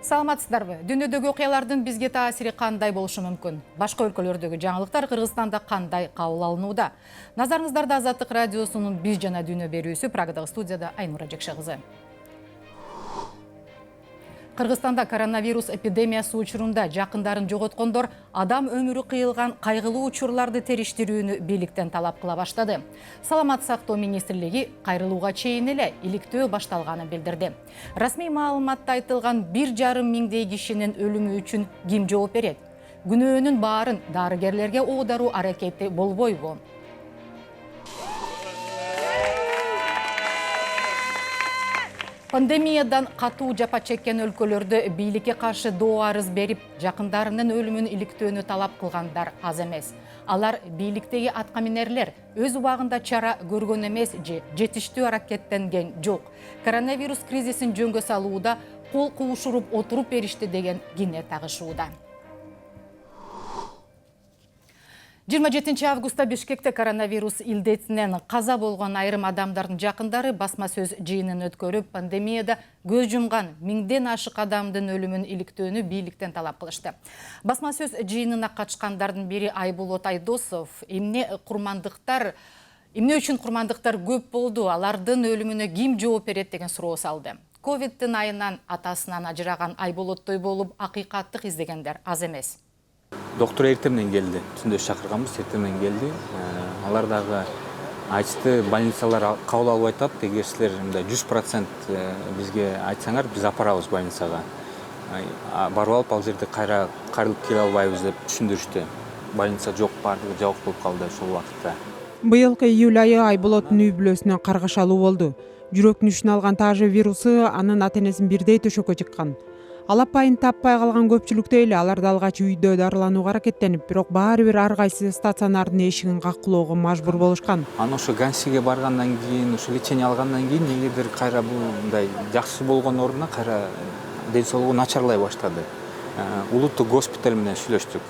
Саламатсыздарбы? Дүнөдөгү окуялардын бизге таасири кандай болушу мүмкүн? Башка өлкөлөрдөгү жаңылыктар Кыргызстанда кандай кабыл алынууда? Назарыңыздарда Азаттык радиосунун Биз жана дүйнө берүүсү Прагадагы студияда Айнура Жекше кызы. Кыргызстанда коронавирус эпидемиясы учурунда жакындарын жоготкондор адам өмүрү кыйылган кайгылуу учурларды териштирүүнү бийликтен талап кыла баштады. Саламат сактоо министрлиги кайрылууга чейин эле иликтөө башталганын билдирди. Расмий маалыматта айтылган 1,5 миңдей кишинин өлүмү үчүн ким жооп берет? Күнөөнүн баарын дарыгерлерге оодаруу аракети болбойбу? Пандемиядан катуу жапа чеккен өлкөлөрдө бийликке каршы доо арыз берип, жакындарынын өлүмүн иликтөөнү талап кылгандар аз эмес. Алар бийликтеги аткаминерлер өз убагында чара көргөн эмес же жетиштүү аракеттенген жок. Коронавирус кризисин жөнгө салууда кол куушуруп отуруп беришти деген кине тагышууда. 27 августта Бишкекте коронавирус илдетинен каза болгон айрым адамдардын жакындары басма сөз жыйынын өткөрүп, пандемияда көз жумган миңден ашык адамдын өлүмүн иликтөөнү бийликтен талап кылышты. Басма сөз жыйынына катышкандардын бири Айболот Айдосов эмне үчүн курмандыктар көп болду, алардын өлүмүнө ким жооп берет деген суроо салды. Ковидтин айынан атасынан ажыраган Айболоттой болуп, акыйкаттык издегендер аз эмес. Доктор эртемден келди. Түндө чакырганбыз, эртемден келди. Алар дагы айтышты, больницалар кабыл алып айтат. Эгер силер 100% бизге айтсаңар, биз апарабыз больницага. Барып алып, ал жерде кайрылып келе албайбыз деп түшүндүрүштү. Больница жок, бардыгы жабык болуп калды ошол убакытта. Быйылкы июль айы Айболоттун үй бүлөсүнө каргашалуу болду. Жүрөк нүшүн алган тажы вирусу анын ата-энесин бирдей төшөккө жыккан. Алапайын таппай калган көпчүлүктө эле алар алгач үйдө дарыланууга аракеттенип, бирок баары бир ар кайсы стационардын эшигин каккылоого мажбур болушкан. Аны ошо Гансиге баргандан кийин, ошо лечение алгандан кийин негедир кайра мындай жакшы болгон ордуна кайра ден соолугу начарлай баштады. Улуттук госпиталь менен сүйлөштүк.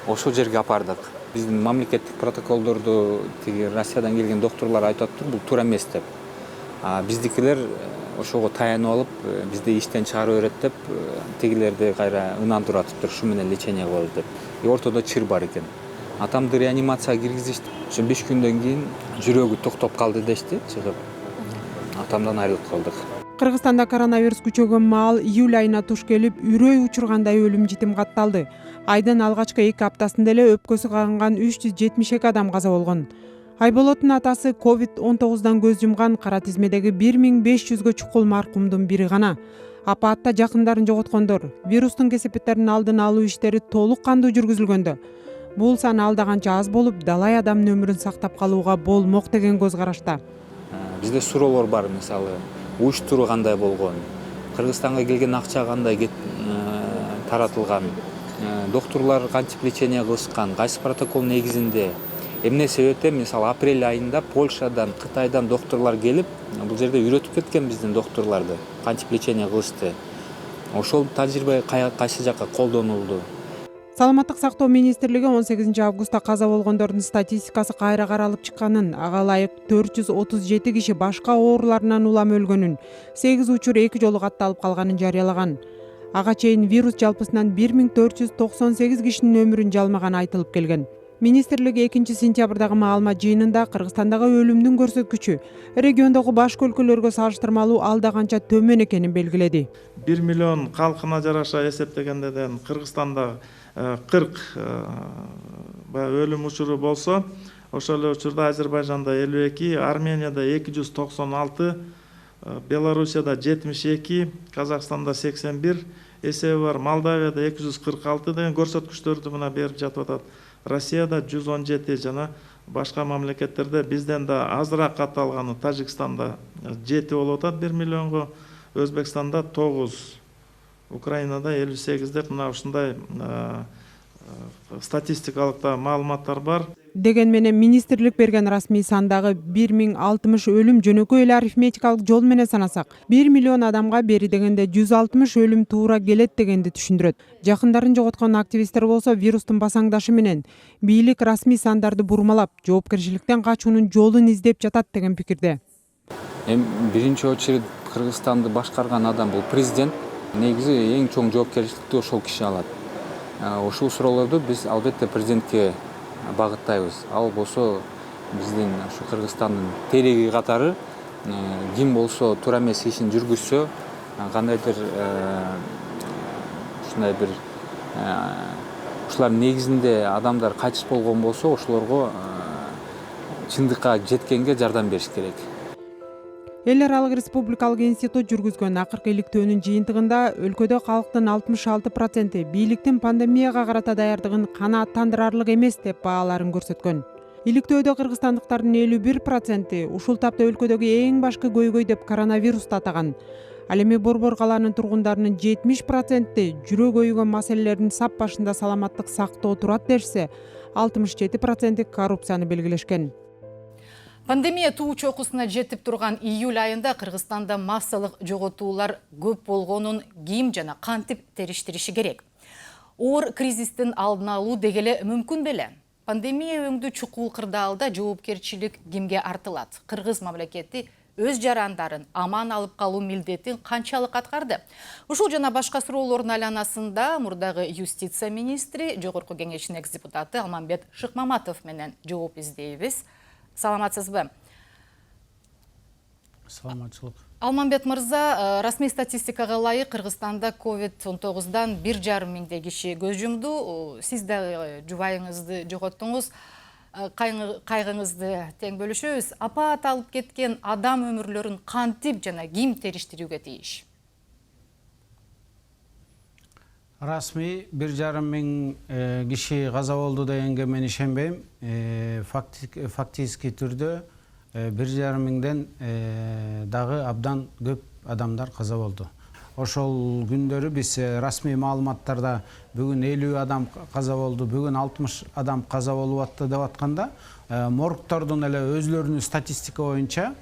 Ошол жерге апардык. Биздин мамлекеттик протоколдорду тиги Россиядан келген докторлор айтып атыптыр, бул туура эмес деп. Биздикилер ошого таянып алып, бизди иштен чыгарып берет деп, тигилерди кайра ынандырып атыптыр, ушу менен лечение кылабыз деп. Ортодо чыр бар экен. Атамды реанимацияга киргизишти. Ошо 5 күндөн кийин жүрөгү токтоп калды дешти, чыгып. Атамдан айрылып калдык. Кыргызстанда коронавирус күчөгөн маал июль айына туш келип, үрөй учургандай өлүм житим катталды. Айдын алгачкы 2 аптасында эле өпкөсү кагынган 372 адам каза болгон. Айболоттун атасы COVID-19 көз жумган, кара тизмедеги 1500гө чукул маркумдун бири гана. Апатта жакындарын жоготкондор, вирустун кесепеттерин алдын алуу иштери толук кандуу жүргүзүлгөндө. Бул сан алдаганча аз болуп, далай адамдын өмүрүн сактап калууга болмок деген көз карашта. Бизде суроолор бар, мисалы, уюштуруу кандай болгон, Кыргызстанга келген акча кандай таратылган, докторлор кантип лечение кылышкан, кайсы протокол негизинде. Эмне себептен, мисалы, апрель айында Польшадан, Кытайдан докторлор келип, бул жерде үйрөтүп кеткен биздин докторлорду, кантип лечение кылышты. Ошол тажрыйба кайсы жакка колдонулду. Саламаттык сактоо министрлиги 18 августта каза болгондордун статистикасы кайра каралып чыкканын, ага ылайык 437 киши башка ооруларынан улам өлгөнүн, 8 учур 2 жолу катталып калганын жарыялаган. Ага чейин вирус жалпысынан 1498 кишинин өмүрүн жалмаганы айтылып келген. Министрлиги 2 сентябрдагы маалымат жыйынында Кыргызстандагы өлүмдүн көрсөткүчү региондогу башка өлкөлөргө салыштырмалуу алдаганча төмөн экенин белгиледи. 1 миллион калкына жараша эсептегенден Кыргызстанда 40 өлүм учуру болсо, ошол эле учурда Азербайжанда 52, Арменияда 296, Белоруссияда 72, Казакстанда 81, эсеби бар Молдавияда 246 деген көрсөткүчтөрдү мына берип жатып атат. Россияда 117 жана башка мамлекеттерде бизден да азыраак катталганы Тажикстанда 7 болуп атат 1 миллионго, Өзбекстанда 9, Украинада 58 деп мына ушундай статистикалык маалыматтар бар. Деген менен министрлик берген расмий сандагы 1060 өлүм жөнөкөй эле арифметикалык жол менен санасак, 1 миллион адамга бери дегенде 160 өлүм туура келет дегенди түшүндүрөт. Жакындарын жоготкон активисттер болсо вирустун басаңдашы менен бийлик расмий сандарды бурмалап, жоопкерчиликтен качуунун жолун издеп жатат деген пикирде. Биринчи очередь Кыргызстанды башкарган адам бул президент. Негизи эң чоң жоопкерчиликти ошол киши алат. Ушул суроолорду биз албетте президентке багыттайбыз. Ал болсо биздин ушу Кыргызстандын териги катары ким болсо туура эмес ишин жүргүзсө, кандайдыр ушундай бир ушулар негизинде адамдар кайтыш болгон болсо, ошолорго чындыкка жеткенге жардам бериш керек. Эл аралык республикалык институт жүргүзгөн акыркы иликтөөнүн жыйынтыгында өлкөдө калктын 66% бийликтин пандемияга карата даярдыгын канааттандырарлык эмес деп бааларын көрсөткөн. Иликтөөдө кыргызстандыктардын 51% ушул тапта өлкөдөгү эң башкы көйгөй деп коронавирусту атаган. Ал эми Борбор калаанын тургундарынын 70% жүрөк өйгөн маселелердин сап башында саламаттык сактоо турат дешсе, 67% коррупцияны белгилешкен. Пандемия туу чокусуна жетип турган июль айында Кыргызстанда массалык жоготуулар көп болгонун ким жана кантип териштириши керек. Оор кризистин алдын алуу дегеле мүмкүн беле? Пандемия өңдү чукул кырдаалда жоопкерчилик кимге артылат? Кыргыз мамлекети өз жарандарын аман алып калуу милдетин канчалык аткарды? Ушул жана башка суроолордун айланасында мурдагы юстиция министри, жогорку кеңештин экс-депутаты Алмамбет Шыкмаматов менен жооп издейбиз. Саламатсызбы? Саламатчылык. Алмамбет мырза, расмий статистикага ылайык Кыргызстанда COVID-19-дан 1,5 миңдей киши көз жумду. Сиз да жубайыңызды жоготтуңуз. Кайгыңызды тең бөлүшөбүз. Апаат алып кеткен адам өмүрлөрүн кантип жана ким териштирүүгө тийиш? Расмий 1,5 миң киши каза болду дегенге мен ишенбейм. Фактически түрдө 1,5 миңден дагы абдан көп адамдар каза болду. Ошол күндөрү биз расмий маалыматтарда бүгүн 50 адам каза болду, бүгүн 60 адам каза болуп атты деп атканда, моргтордун эле өзлөрүнүн статистика боюнча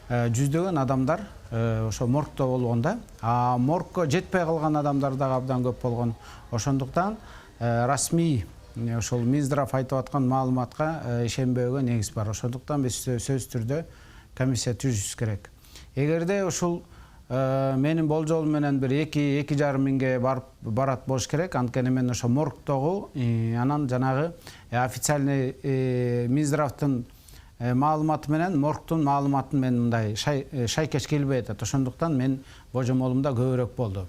жүздөгөн адамдар ошо моргто болгонда, а моргко жетпей калган адамдар дагы абдан көп болгон. Ошондуктан расмий ошол Минздрав айтып аткан маалыматка ишенбөөгө негиз бар. Ошондуктан биз сөзсүз түрдө комиссия түзүшүбүз керек. Эгерде ушул менин болжолум менен бир 2,5 миңге барат болуш керек. Анткени мен ошо моргтогу анан жанагы официальный Минздравдын маалыматы менен моргтун маалыматын мен мындай шайкеш келбей атат. Ошондуктан мен божомолумда көбүрөөк болду.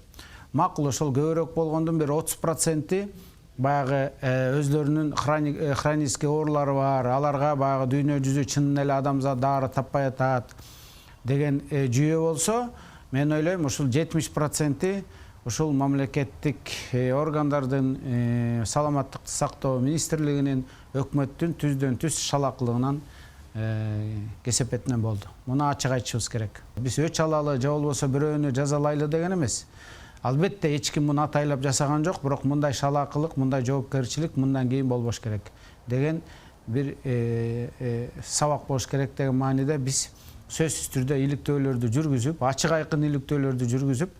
Макул ошол көбүрөөк болгондун бир 30% баягы өзлөрүнүн хронический оорулары бар, аларга баягы дүйнө жүзү чынын эле адамзат дары таппай атат деген жүйө болсо, мен ойлойм ушул 70% ушул мамлекеттик органдардын саламаттыкты сактоо министрлигинин өкмөттүн түздөн түз шалакылыгынан кесепетинен болду. Муну ачык айтышыбыз керек. Биз өч алалы же болбосо бирөөнү жазалайлы деген эмес. Албетте эч ким муну атайлап жасаган жок, бирок мындай шалакылык, мындай жоопкерчилик мындан кийин болбош керек деген бир сабак болуш керек деген мааниде биз сөзсүз түрдө иликтөөлөрдү жүргүзүп, ачык айкын иликтөөлөрдү жүргүзүп,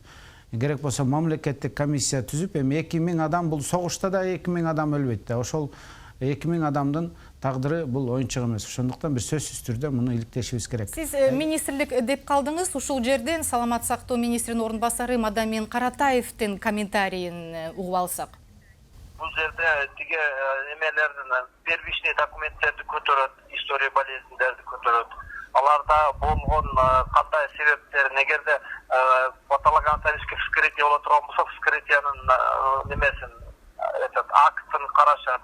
керек болсо мамлекеттик комиссия түзүп, эми 2 миң адам бул согушта да 2 миң адам өлбөйт да. Ошол 2 миң адамдын тагдыры бул оюнчук эмес. Ошондуктан биз сөзсүз түрдө муну иликтешибиз керек. Сиз министрлик деп калдыңыз. Ушул жерден саламат сактоо министринин орун басары Мадамин Каратаевдин комментарийин угуп алсак. Бул жерде тиги эмелердин первичный документтерди көтөрөт, история болезньдерди көтөрөт. Аларда болгон кандай себептерин, эгерде патологоанатомический вскрытие боло турган болсо, вскрытиянын немесин, актын карашат.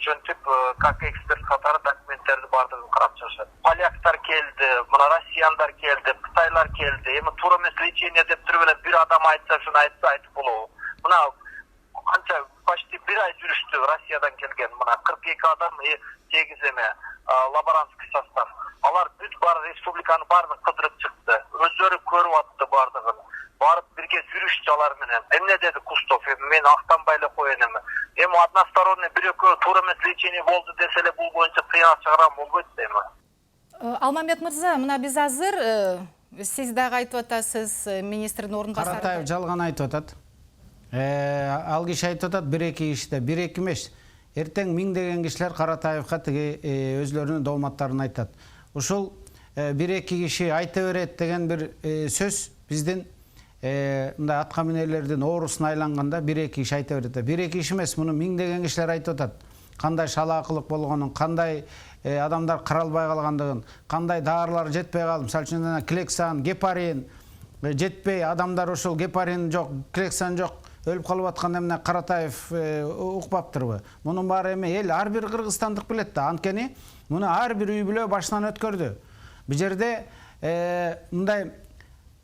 Ошентип, как эксперт катары документтерди бардыгын карап чыгышат. Поляктар келди, мына россияндар келди, кытайлар келди. Эми туура эмес лечение деп туруп эле бир адам айтса, шуну айтып болобу? Мына канча почти 1 ай жүрүштү Россиядан келген. Мына 42 адам, 8 эме лаборантский состав. Алар бүт бар республиканы баарын кыдырып чыкты. Өздөрү көрүп атты бардыгын. Барып бирге жүрүштү алар менен. Эмне деди Кустов? Мен актанбай эле коеюн эми. Эми односторонний бир-экөө туура эмес лечение болду десе эле бул боюнча тыйнак чыгарам болбойт да эми. Алмамбет мырза, мына биз азыр сиз дагы айтып атасыз, министрдин орун басары. Каратаев жалган айтып атат. Ал киши айтып атат 1-2 кишиде, 1-2 эмес. Эртең миңдеген кишилер Каратаевга тиги өзлөрүнүн дооматтарын айтат. Ушул 1-2 киши айта берет деген бир сөз биздин мындай атка минерлердин оорусуна айланганда 1-2 киши айта берет. 1-2 киши эмес, муну миңдеген кишилер айтып атат. Кандай шалаакылык болгонун, кандай адамдар каралбай калгандыгын, кандай даарылар жетпей калып, мисалы үчүн Клексан, гепарин жетпей, адамдар ошол гепарин жок, Клексан жок, өлүп калып атканда эмне Каратаев укпаптырбы? Мунун баары эми эл ар бир кыргызстандык билет да. Анткени муну ар бир үй бүлө башынан өткөрдү. Бул жерде мындай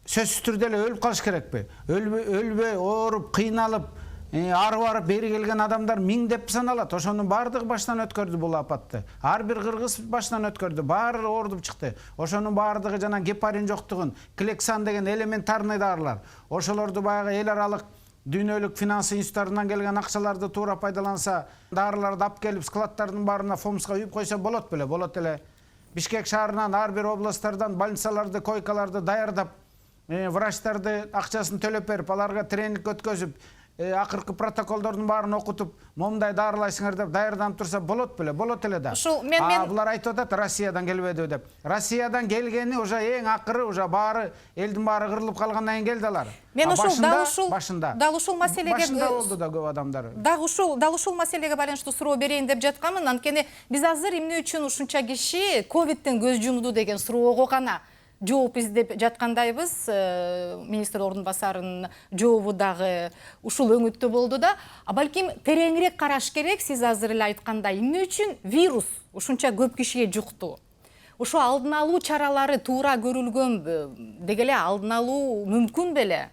сөзсүз түрдө эле өлүп калыш керекпи? Өлбөй, ооруп, кыйналып, ары барып бери келген адамдар миңдеп саналат. Ошонун баардыгы баштан өткөрдү бул апатты. Ар бир кыргыз баштан өткөрдү. Баары оорудуп чыкты. Ошонун баардыгы жана гепарин жоктугун, Клексан деген элементарный даарылар. Ошолорду баягы эл аралык дүйнөлүк финанс институттарынан келген акчаларды туура пайдаланса, даарыларды алып келип складдардын баарына фомска үйүп койсо болот беле? Болот эле. Бишкек шаарынан ар бир областтардан больницаларды, койкаларды даярдап, врачтарды акчасын төлөп берип, аларга тренинг өткөзүп, акыркы протоколдордун баарын окутуп, момундай даарылайсыңар деп даярданып турса болот беле? Болот эле да. Булар айтып атат Россиядан келбеди деп. Россиядан келгени уже эң акыры, уже баары элдин баары кырылып калгандан кийин келди алар. Мен башында ушул маселеге башында болду да көп адамдар. Дал ушул маселеге байланыштуу суроо берейин деп жатканмын. Анткени биз азыр эмне үчүн ушунча киши ковидтен көз жумду деген суроого гана жооп издеп жаткандайбыз. Министр ордун басарынын жообу дагы ушул өңүттө болду да. Балким тереңирээк караш керек. Сиз азыр эле айткандай, эмне үчүн вирус ушунча көп кишиге жукту? Ошо алдын алуу чаралары туура көрүлгөнбү? Деги эле алдын алуу мүмкүн беле?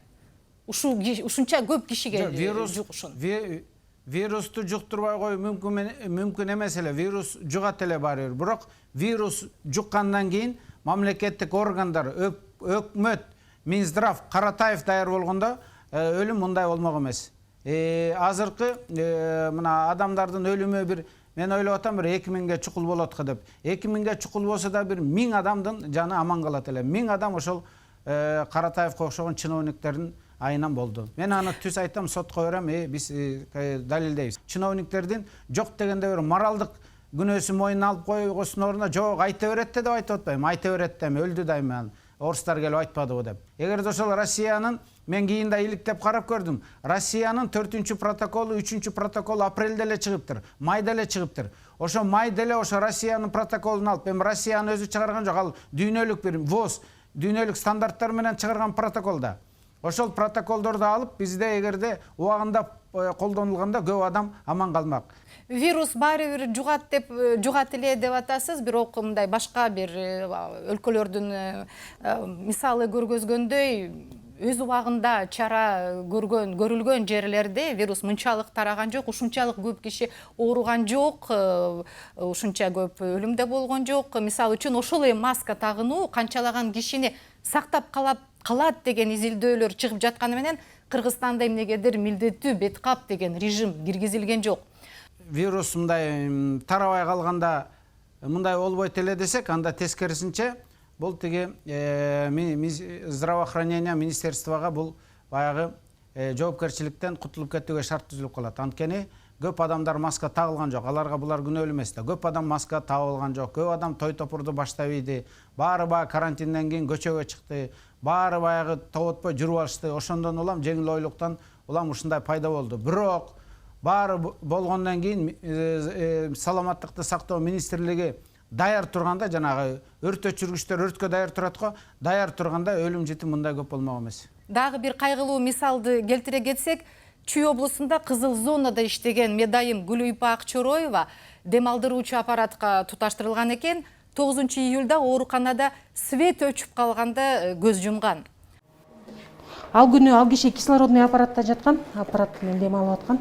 Ушунча көп кишиге жугушун. Вирусту жуктурбай коюу мүмкүн эмес эле. Вирус жугат эле баары бир. Бирок вирус жуккандан кийин мамлекеттик органдар, өкмөт, Минздрав, Каратаев даяр болгондо өлүм мындай болмок эмес. Азыркы мына адамдардын өлүмү бир, мен ойлоп атам, бир 2000ге чукул болот деп. 2000ге чукул болсо да бир 1000 адамдын жаны аман калат эле. 1000 адам ошол Каратаевке окшогон чиновниктердин айынан болду. Мен аны түз айтам, сотко берем, биз далилдейбиз. Чиновниктердин жок дегенде бир моралдык күнөөсүн мойнуна алып койгосунун ордуна жок айта берет деп айтып атпайм. Айта берет деп өлдү дайым. Орустар келип айтпадыбы деп. Эгерде ошол Россиянын, мен кийин да иликтеп карап көрдүм. Россиянын 4-чү протоколу, 3-чү протоколу апрелде эле чыгыптыр, майда эле чыгыптыр. Ошо майда эле ошо Россиянын протоколун алып, эми Россиянын өзү чыгарган жок, ал дүйнөлүк бир ВОЗ, дүйнөлүк стандарттар менен чыгарган протоколда. Ошол протоколдорду алып, бизде эгерде убагында колдонулганда көп адам аман калмак. Вирус баары бир жугат эле деп атасыз, бирок мындай башка бир өлкөлөрдүн мисалы көргөзгөндөй өз убагында чара көрүлгөн жерлерде вирус мынчалык тараган жок, ушунчалык көп киши ооруган жок, ушунча көп өлүм да болгон жок. Мисалы үчүн ошол эле маска тагынуу канчалаган кишини сактап калат деген изилдөөлөр чыгып жатканы менен Кыргызстанда эмнегедир милдеттүү бет кап деген режим киргизилген жок. Вирус мындай тарабай калганда мындай болбойт эле десек, анда тескерисинче бул тиги здравоохранение министерствого бул баягы жоопкерчиликтен кутулуп кетүүгө шарт түзүлүп калат. Анткени көп адамдар маска тагылган жок. Аларга булар күнөөлүү эмес да. Көп адам маска тагып алган жок. Көп адам той топурду баштап ийди. Баары баягы карантинден кийин көчөгө чыкты. Баары баягы тоотпой жүрүп алышты. Ошондон улам жеңил ойлуктан улам ушундай пайда болду. Бирок баары болгондон кийин саламаттыкты сактоо министрлиги даяр турганда, жанагы өрт өчүргүчтөр өрткө даяр турат го, даяр турганда өлүм житим мындай көп болмок эмес. Дагы бир кайгылуу мисалды келтире кетсек, Чүй облусунда кызыл зонада иштеген медайым Гүлүйпа Акчороева дем алдыруучу аппаратка туташтырылган экен. 9-июлда ооруканада свет өчүп калганда көз жумган. Ал күнү ал киши кислородный аппаратта жаткан, аппарат менен дем алып аткан.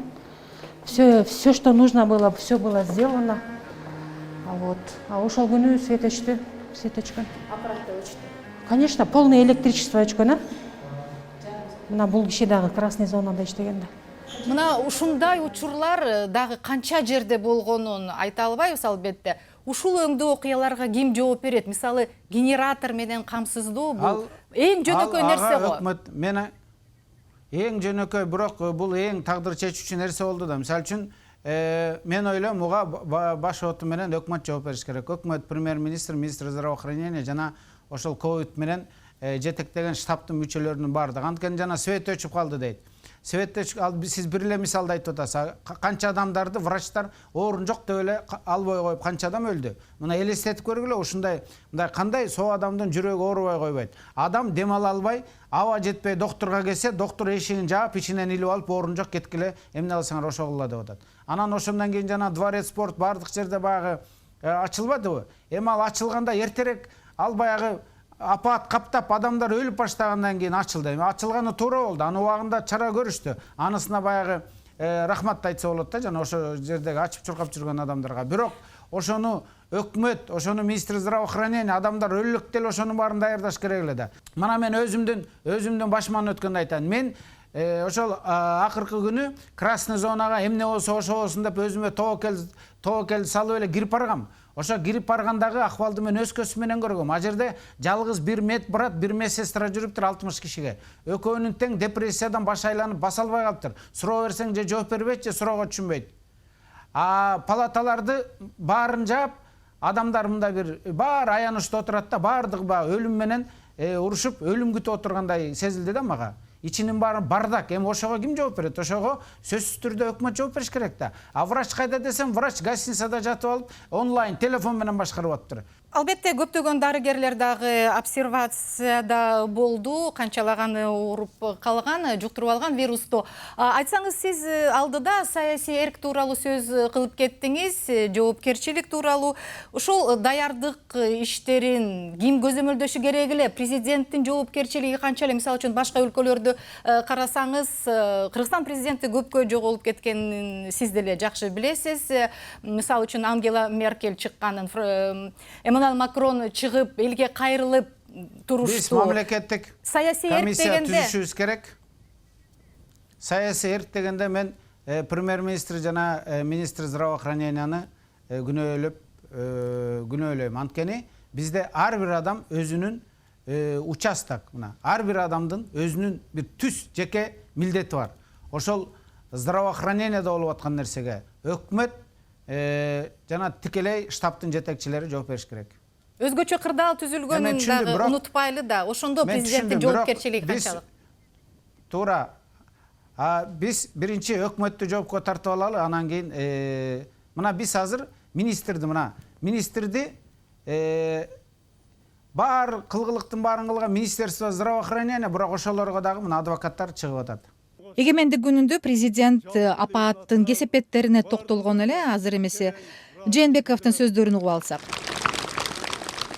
Все, что нужно было, все было сделано. А ошол күнү свет өчтү, свет өчкөн. Аппаратта өчтү. Конечно, полное электричество өчкөн, Мына бул киши дагы красный зонада иштеген да. Мына ушундай учурлар дагы канча жерде болгонун айта албайбыз албетте. Ушул өңдүү окуяларга ким жооп берет? Мисалы, генератор менен камсыздоо бул эң жөнөкөй нерсе го. Өкмөт мени эң жөнөкөй, бирок бул эң тагдыр чечүүчү нерсе болду да. Мисалы үчүн мен ойлойм, буга баш оту менен өкмөт жооп бериш керек. Өкмөт, премьер-министр, министр здравоохранения жана ошол ковид менен жетектеген штабтын мүчөлөрүнүн баардыгы. Анткени жана свет өчүп калды дейт. Свет өчүп, сиз бир эле мисалды айтып атасыз. Канча адамдарды врачтар орун жок деп эле албай коюп, канча адам өлдү. Мына элестетип көргүлө, ушундай кандай соо адамдын жүрөгү оорубай койбойт. Адам дем ала албай, аба жетпей доктурга келсе, доктур эшигин жаап, ичинен илип алып, орун жок, кеткиле, эмне кылсаңар ошо кылла деп атат. Анан ошондон кийин жана дворец спорт баардык жерде баягы ачылбадыбы? Эми ал ачылганда эртерээк ал баягы апат каптап адамдар өлүп баштагандан кийин ачылды. Ачылганы туура болду. Аны убагында чара көрүштү. Анысына баягы рахмат айтса болот да, жана ошо жердеги ачып чуркап жүргөн адамдарга. Бирок ошону өкмөт, ошону министр здравоохранения адамдар өлүлүк деле ошонун баарын даярдаш керек эле да. Мына мен өзүмдүн башыман өткөндү айтайын. Мен ошол акыркы күнү красный зонага эмне болсо ошо болсун деп өзүмө тобокел салып эле кирип баргам. Ошо кирип баргандагы акыбалды мен өз көзүм менен көргөм. А жерде жалгыз бир медбрат, бир медсестра жүрүптүр 60 кишиге. Экөөнүн тең депрессиядан баш айланып баса албай калыптыр. Суроо берсең же жооп бербейт, же суроого түшүнбөйт. Палаталарды баарын жаап, адамдар мындай бир баар аянычта отурат да, баардыгы өлүм менен урушуп, өлүм күтүп отургандай сезилди да мага. Ичинин баары бардак. Эми ошого ким жооп берет? Ошого сөзсүз түрдө өкмөт жооп бериш керек да. А врач кайда десем, врач гостиницада жатып алып, онлайн телефон менен башкарып атыптыр. Албетте көптөгөн дарыгерлер дагы обсервацияда болду, канчалаган ооруп калган, жуктуруп алган вирусту. Айтсаңыз, сиз алдыда саясий эрк тууралуу сөз кылып кеттиңиз, жоопкерчилик тууралуу. Ушул даярдык иштерин ким көзөмөлдөшү керек эле? Президенттин жоопкерчилиги канча эле? Мисалы үчүн башка өлкөлөрдү карасаңыз, Кыргызстан президенти көпкө жоголуп кеткенин сиз деле жакшы билесиз. Мисалы үчүн Ангела Меркель чыкканын, Макрон чыгып, элге кайрылып турушту. Биз мамлекеттик комиссия түзүшүбүз керек. Саясий эрк дегенде мен премьер-министр жана министр здравоохраненияны күнөөлөйм. Анткени бизде ар бир адам өзүнүн участок, мына ар бир адамдын өзүнүн бир түз жеке милдети бар. Ошол здравоохраненияда болуп аткан нерсеге өкмөт жана тикелей штабтын жетекчилери жооп бериш керек. Өзгөчө кырдаал түзүлгөнүн дагы унутпайлы да. Ошондо президенттин жоопкерчилиги канчалык? Туура. Биз биринчи өкмөттү жоопко тартып алалы, анан кийин мына биз азыр министрди бар кылгылыктын баарын кылган Министерство здравоохранения, бирок ошолорго дагы мына адвокаттар чыгып атат. Эгемендик күнүндө президент апааттын кесепеттерине токтолгон эле, азыр эмесе Жээнбековдун сөздөрүн угуп алсак.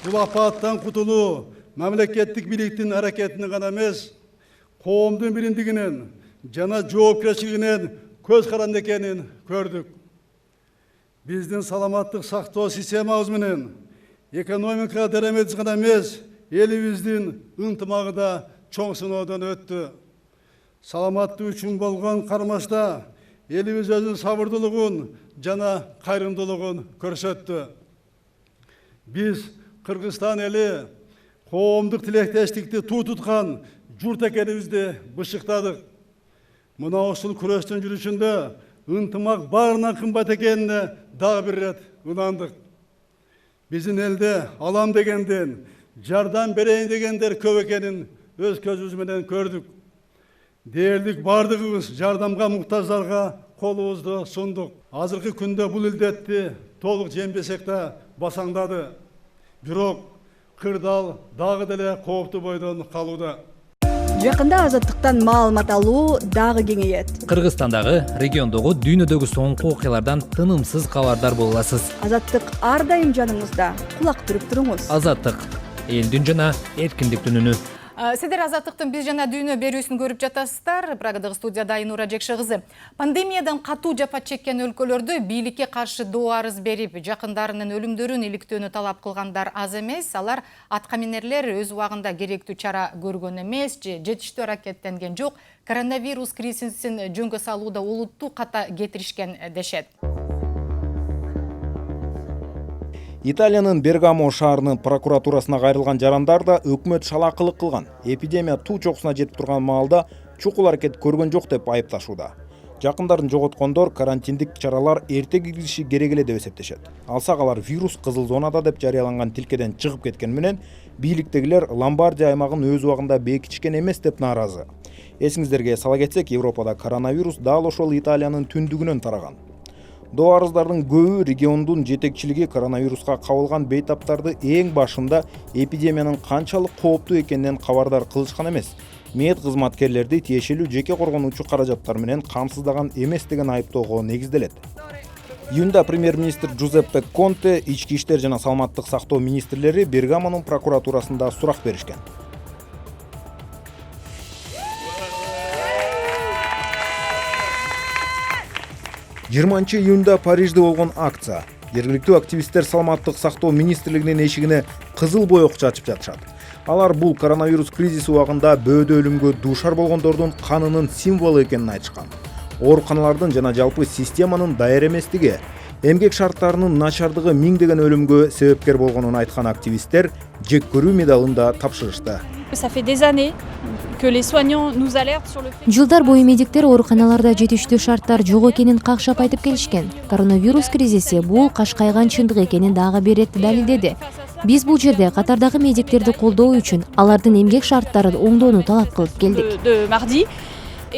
Бул апааттан кутулуу мамлекеттик бийликтин аракетинин гана эмес, коомдун биримдигинен жана жоопкерчилигинен көз каранды экенин көрдүк. Биздин саламаттык сактоо системабыз менен экономика дарамедибиз гана эмес, элибиздин ынтымагы да чоң сыноодон өттү. Саламаттык үчүн болгон кармашта элибиз өзүнүн сабырдуулугун жана кайрымдуулугун көрсөттү. Биз Кыргызстан эли коомдук тилектештикти туу туткан журт экенибизди бышыктадык. Мына ушул күрөштүн жүрүшүндө ынтымак баарынан кымбат экенине дагы бир ирет ынандык. Биздин элде алам дегенден, жардам берейин дегендер көп экенин өз көзүбүз менен көрдүк. Дээрлик бардыгыбыз жардамга муктаждарга колубузду сундук. Азыркы күндө бул илдетти толук жеңбесек да басаңдады. Бирок кырдаал дагы деле кооптуу бойдон калууда. Жакында азаттыктан маалымат алуу дагы кеңейет. Кыргызстандагы, региондогу, дүйнөдөгү соңку окуялардан тынымсыз кабардар боло аласыз. Азаттык ар дайым жаныңызда. Кулак түрүп туруңуз. Азаттык, элдин жана эркиндиктин үнү. Сиздер азаттыктын биз жана дүйнө берүүсүн көрүп жатасыздар. Прагадагы студияда Айнура Жекше кызы. Пандемиядан катуу жапа чеккен өлкөлөрдө бийликке каршы доо арыз берип, жакындарынын өлүмдөрүн иликтөөнү талап кылгандар аз эмес. Алар аткаминерлер өз убагында керектүү чара көргөн эмес, же жетиштүү аракеттенген жок. Коронавирус кризисин жөнгө салууда олуттуу ката кетиришкен дешет. Италиянын Бергамо шаарынын прокуратурасына кайрылган жарандар да өкмөт шалакылык кылган. Эпидемия туу чокусуна жетип турган маалда чукул аракет көргөн жок деп айыпташууда. Жакындарын жоготкондор карантиндик чаралар эрте киргизиши керек эле деп эсептешет. Алсак алар вирус кызыл зонада деп жарыяланган тилкеден чыгып кеткен менен бийликтегилер Ломбардия аймагын өз убагында бекитишкен эмес деп нааразы. Эсиңиздерге сала кетсек, Европада коронавирус дал ошол Италиянын түндүгүнөн тараган. Доо арыздардын көбү региондун жетекчилиги коронавируска кабылган бейтаптарды эң башында эпидемиянын канчалык кооптуу экенинен кабардар кылышкан эмес. Мед кызматкерлерди тиешелүү жеке коргонуучу каражаттар менен камсыздаган эмес деген айыптоого негизделет. Июнда премьер-министр Джузеппе Конте, ички иштер жана саламаттык сактоо министрлери Бергамонун прокуратурасында сурак беришкен. 20 июнда Парижде болгон акция. Жергиликтүү активисттер саламаттык сактоо министрлигинин эшигине кызыл боек чачып жатышат. Алар бул коронавирус кризиси убагында бөөдө өлүмгө дуушар болгондордун канынын символу экенин айтышкан. Ооруканалардын жана жалпы системанын даяр эместиги, эмгек шарттарынын начардыгы миңдеген өлүмгө себепкер болгонун айткан активисттер жек көрүү медалын да тапшырышты. Жылдар бою медиктер ооруканаларда жетиштүү шарттар жок экенин какшап айтып келишкен. Коронавирус кризиси бул кашкайган чындык экенин дагы бир ирет далилдеди. Биз бул жерде катардагы медиктерди колдоо үчүн алардын эмгек шарттарын оңдоону талап кылып келдик.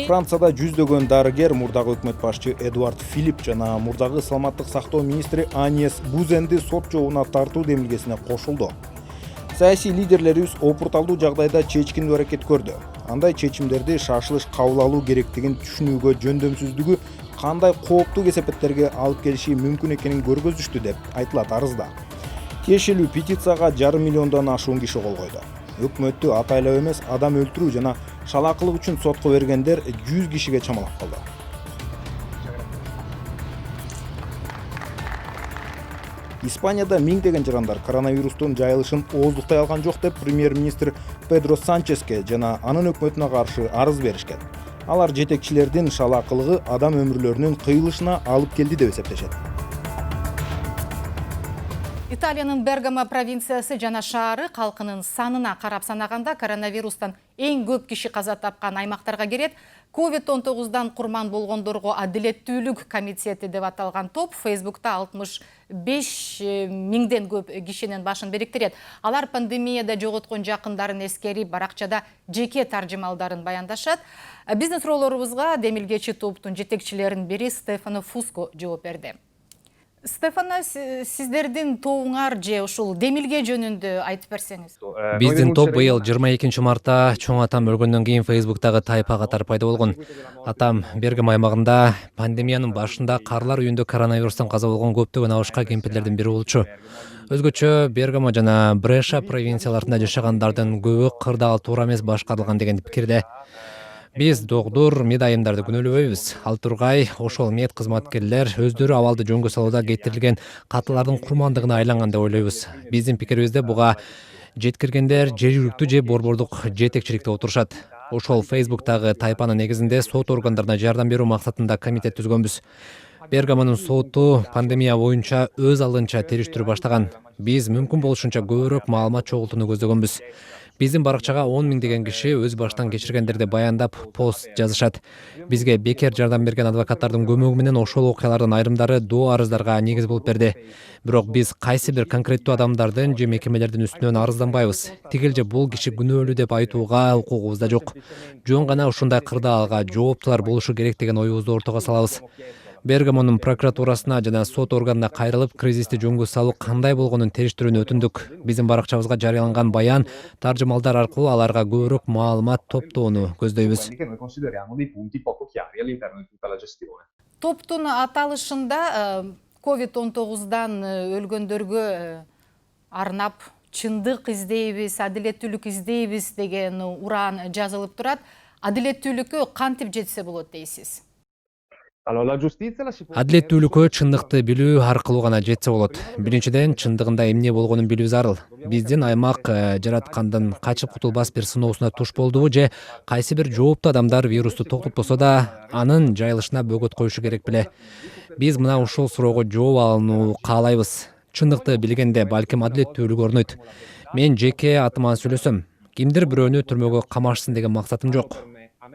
Францияда жүздөгөн дарыгер мурдагы өкмөт башчы Эдуард Филипп жана мурдагы саламаттык сактоо министри Аньес Бузенди сот жообуна тартуу демилгесине кошулду. Саясий лидерлерибиз опурталдуу жагдайда чечкиндүү аракет көрдү. Андай чечимдерди шашылыш кабыл алуу керектигин түшүнүүгө жөндөмсүздүгү кандай кооптуу кесепеттерге алып келиши мүмкүн экенин көргөзүштү деп айтылат арызда. Тиешелүү петицияга 1,5 миллиондон ашуун киши кол койду. Өкмөттү атайлап эмес адам өлтүрүү жана шалаакылык үчүн сотко бергендер 100 кишиге чамалап калды. Испанияда миңдеген жарандар коронавирустун жайылышын ооздуктай алган жок деп премьер-министр Педро Санческе жана анын өкмөтүнө каршы арыз беришкен. Алар жетекчилердин шалаакылыгы адам өмүрлөрүнүн кыйылышына алып келди деп эсептешет. Италиянын Бергамо провинциясы жана шаары калкынын санына карап санаганда коронавирустан эң көп киши каза тапкан аймактарга кирет. COVID-19 курман болгондорго адилеттүүлүк комитети деп аталган топ Facebook'та 65 миңден көп кишинин башын бириктирет. Алар пандемияда жоготкон жакындарын эскерип, баракчада жеке таржымалдарын баяндашат. Биздин суроолорубузга демилгечи топтун жетекчилеринин бири Стефано Фуско жооп берди. Стефано, сиздердин тобуңар же ушул демилге жөнүндө айтып берсеңиз. Биздин топ быйыл 22 мартта чоң атам өлгөндөн кийин Facebook'тагы тайпа катары пайда болгон. Атам Бергамо аймагында пандемиянын башында карлар үйүндө коронавирустан каза болгон көптөгөн абышка кемпирлердин бири болчу. Өзгөчө Бергамо жана Бреша провинцияларында жашагандардын көбү кырдаал туура эмес башкарылган деген пикирде. Биз доктур, медайымдарды күнөөлөбөйбүз. Ал тургай, ошол мед кызматкерлер өздөрү абалды жөнгө салууда кетирилген катылардын курмандыгына айланган деп ойлойбуз. Биздин пикирибизде буга жеткиргендер жергиликтүү же борбордук жетекчиликте отурушат. Ошол Facebook'тагы тайпанын негизинде сот органдарына жардам берүү максатында комитет түзгөнбүз. Бергамонун соту пандемия боюнча өз алдынча териштирүү баштаган. Биз мүмкүн болушунча көбүрөөк маалымат чогултууну көздөгөнбүз. Биздин баракчага 10 миңдеген киши өз баштан кечиргендерди баяндап пост жазышат. Бизге бекер жардам берген адвокаттардын көмөгү менен ошол окуялардын айрымдары доо арыздарга негиз болуп берди. Бирок биз кайсы бир конкреттүү адамдардын же мекемелердин үстүнөн арызданбайбыз. Тигил же бул киши күнөөлүү деп айтууга укугубуз да жок. Жөн гана ушундай кырдаалга жооптулар болушу керек деген оюбузду ортого салабыз. Бергамонун прокуратурасына жана сот органына кайрылып, кризисти жөнгө салуу кандай болгонун териштирүүнү өтүндүк. Биздин баракчабызга жарыяланган баян, таржымалдар аркылуу аларга көбүрөөк маалымат топтоону көздөйбүз. Топтун аталышында COVID-19 өлгөндөргө арнап чындык издейбиз, адилеттүүлүк издейбиз деген уран жазылып турат. Адилеттүүлүккө кантип жетсе болот дейсиз? Адилеттүүлүккө чындыкты билүү аркылуу гана жетсе болот. Биринчиден, чындыгында эмне болгонун билүү зарыл. Биздин аймак жараткандын качып кутулбас бир сыноосуна туш болдубу же кайсы бир жооптуу адамдар вирусту токтотпосо да анын жайылышына бөгөт коюшу керек беле? Биз мына ушул суроого жооп алууну каалайбыз. Чындыкты билгенде балким адилеттүүлүк орнойт. Мен жеке атыман сүйлөсөм, кимдир бирөөнү түрмөгө камашсын деген максатым жок.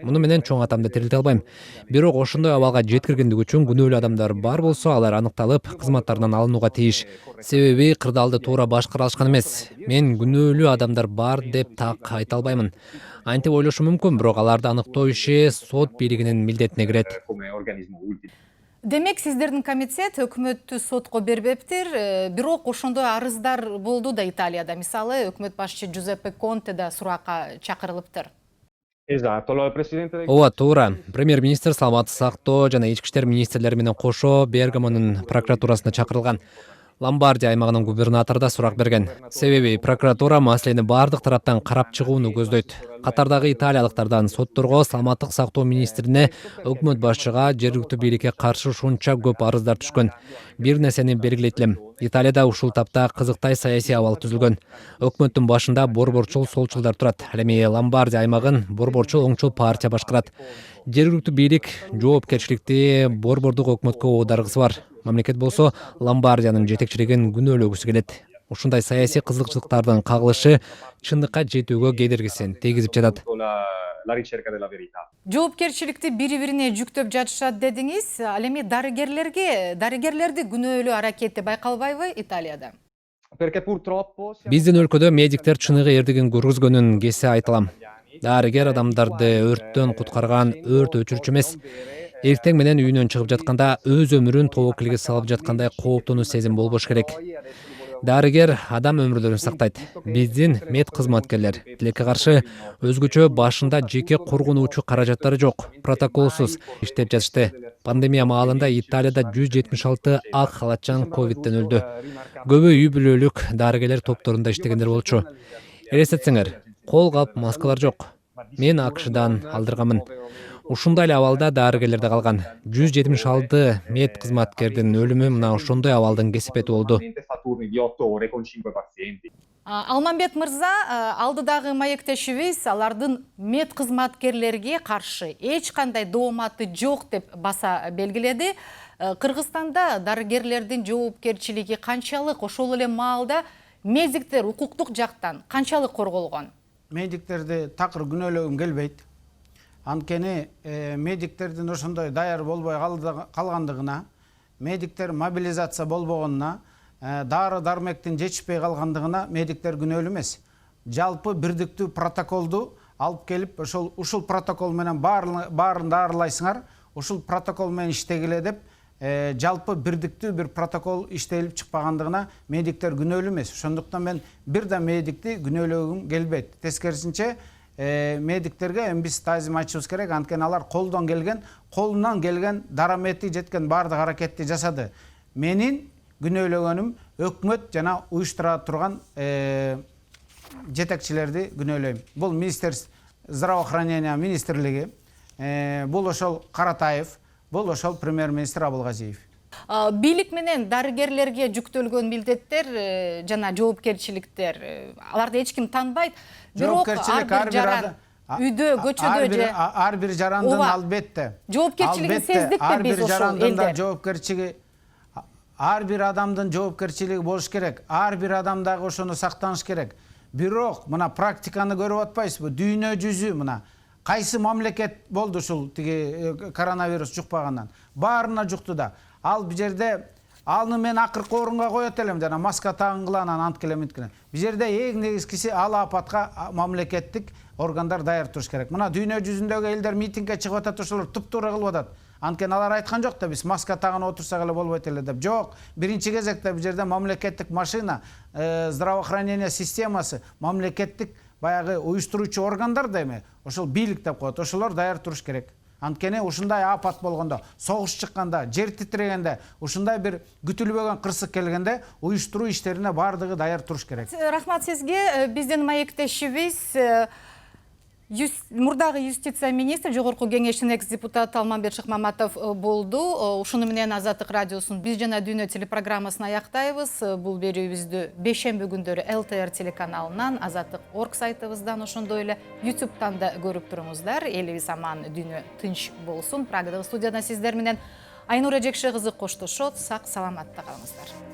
Муну менен чоң атамды тирилте албайм. Бирок ошондой абалга жеткиргендик үчүн күнөөлүү адамдар бар болсо, алар аныкталып, кызматтарынан алынууга тийиш. Себеби кырдаалды туура башкара алышкан эмес. Мен күнөөлүү адамдар бар деп так айта албаймын. Антип ойлошу мүмкүн, бирок аларды аныктоо иши сот бийлигинин милдетине кирет. Демек, сиздердин комитет өкмөттү сотко бербептир, бирок ошондой арыздар болду да Италияда. Мисалы, өкмөт башчы Джузеппе Конте да суракка чакырылыптыр. Ооба, туура. Премьер-министр, саламаттык сактоо жана ички иштер министрлери менен кошо Бергамонун прокуратурасына чакырылган. Ломбардия аймагынын губернатору да сурак берген. Себеби прокуратура маселени бардык тараптан карап чыгууну көздөйт. Катардагы италиялыктардан сотторго, саламаттык сактоо министрине, өкмөт башчыга, жергиликтүү бийликке каршы ушунча көп арыздар түшкөн. Бир нерсени белгилейт элем. Италияда ушул тапта кызыктай саясий абал түзүлгөн. Өкмөттүн башында борборчул солчулдар турат. Ал эми Ломбардия аймагын борборчул оңчул партия башкарат. Жергиликтүү бийлик жоопкерчиликти борбордук өкмөткө оодаргысы бар. Мамлекет болсо Ломбардиянын жетекчилигин күнөөлөгүсү келет. Ушундай саясий кызыкчылыктардын кагылышы чындыкка жетүүгө кедергисин тийгизип жатат. Жоопкерчиликти бири-бирине жүктөп жатышат дедиңиз. Ал эми дарыгерлерди күнөөлүү аракети байкалбайбы Италияда? Биздин өлкөдө медиктер чыныгы эрдигин көргөзгөнүн кесе айтылам. Дарыгер адамдарды өрттөн куткарган өрт өчүрүүчү эмес. Эртең менен үйүнөн чыгып жатканда өз өмүрүн тобокелге салып жаткандай кооптонуу сезим болбош керек. Дарыгер адам өмүрлөрүн сактайт. Биздин мед кызматкерлер тилекке каршы өзгөчө башында жеке коргонуучу каражаттары жок, протоколсуз иштеп жатышты. Пандемия маалында Италияда 176 ак халатчан ковидтен өлдү. Көбү үй бүлөлүк дарыгерлер топторунда иштегендер болчу. Элестетсеңер, кол кап маскалар жок. Мен АКШдан алдырганмын. Ушундай эле абалда дарыгерлерде калган. 176 мед кызматкердин өлүмү мына ошондой абалдын кесепети болду. Алмамбет мырза, алдыдагы маектешибиз алардын мед кызматкерлерге каршы эч кандай дооматы жок деп баса белгиледи. Кыргызстанда дарыгерлердин жоопкерчилиги канчалык, ошол эле маалда медиктер укуктук жактан канчалык корголгон? Медиктерди такыр күнөөлөгүм келбейт. Анткени медиктердин ошондой даяр болбой калгандыгына, медиктер мобилизация болбогонуна, дары дармектин жетишпей калгандыгына медиктер күнөөлүү эмес. Жалпы бирдиктүү протоколду алып келип, ушул протокол менен баарын даарылайсыңар, ушул протокол менен иштегиле деп, жалпы бирдиктүү бир протокол иштелип чыкпагандыгына медиктер күнөөлүү эмес. Ошондуктан мен бир да медикти күнөөлөгүм келбейт. Тескерисинче, медиктерге биз таазим айтышыбыз керек, анткени алар колунан келген дарамети жеткен баардык аракетти жасады. Менин күнөөлөгөнүм өкмөт жана уюштура турган жетекчилерди күнөөлөйм. Бул Министерство здравоохранения министрлиги, бул ошол Каратаев, бул ошол премьер-министр Абылгазиев. Бийлик менен дарыгерлерге жүктөлгөн милдеттер жана жоопкерчиликтер, аларды эч ким танбайт. Бирок ар бир жаран үйдө, көчөдө же ар бир жарандын албетте жоопкерчилигин сездикпи биз ошол элде? Ар бир адамдын жоопкерчилиги болуш керек. Ар бир адам дагы ошону сактаныш керек. Бирок мына практиканы көрүп атпайсызбы? Дүйнө жүзү мына кайсы мамлекет болду ушул тиги коронавирус жукпагандан? Баарына жукту да. Ал бу жерде алны мен акыркы орунга коет элем, жана маска тагынгыла, анан анткеле минткеле. Бу жерде эң негизгиси ал апатка мамлекеттик органдар даяр туруш керек. Мына дүйнө жүзүндөгү элдер митингге чыгып атат, ошолор туп-туура кылып атат. Анткени алар айткан жок да, биз маска тагын отурсак эле болбойт эле деп. Жок, биринчи кезекте бу жерде мамлекеттик машина, здравоохранение системасы, мамлекеттик баягы уюштуруучу органдар да эми, ошол бийлик деп коет, ошолор даяр туруш керек. Анткени ушундай апат болгондо, согуш чыкканда, жер титирегенде, ушундай бир күтүлбөгөн кырсык келгенде уюштуруу иштерине баардыгы даяр туруш керек. Рахмат сизге. Биздин маектешибиз мурдагы юстиция министри, жогорку кеңештин экс-депутаты Алмамбет Шыкмаматов болду. Ушуну менен Азаттык радиосунун Биз жана дүйнө телепрограммасын аяктайбыз. Бул берүүбүздү бейшемби күндөрү ЛТР телеканалынан, Азаттык.орг сайтыбыздан, ошондой эле YouTube'тан да көрүп туруңуздар. Элибиз аман, дүйнө тынч болсун. Прагадагы студияда сиздер менен Айнура Жекше кызы коштошот. Сак саламатта калыңыздар.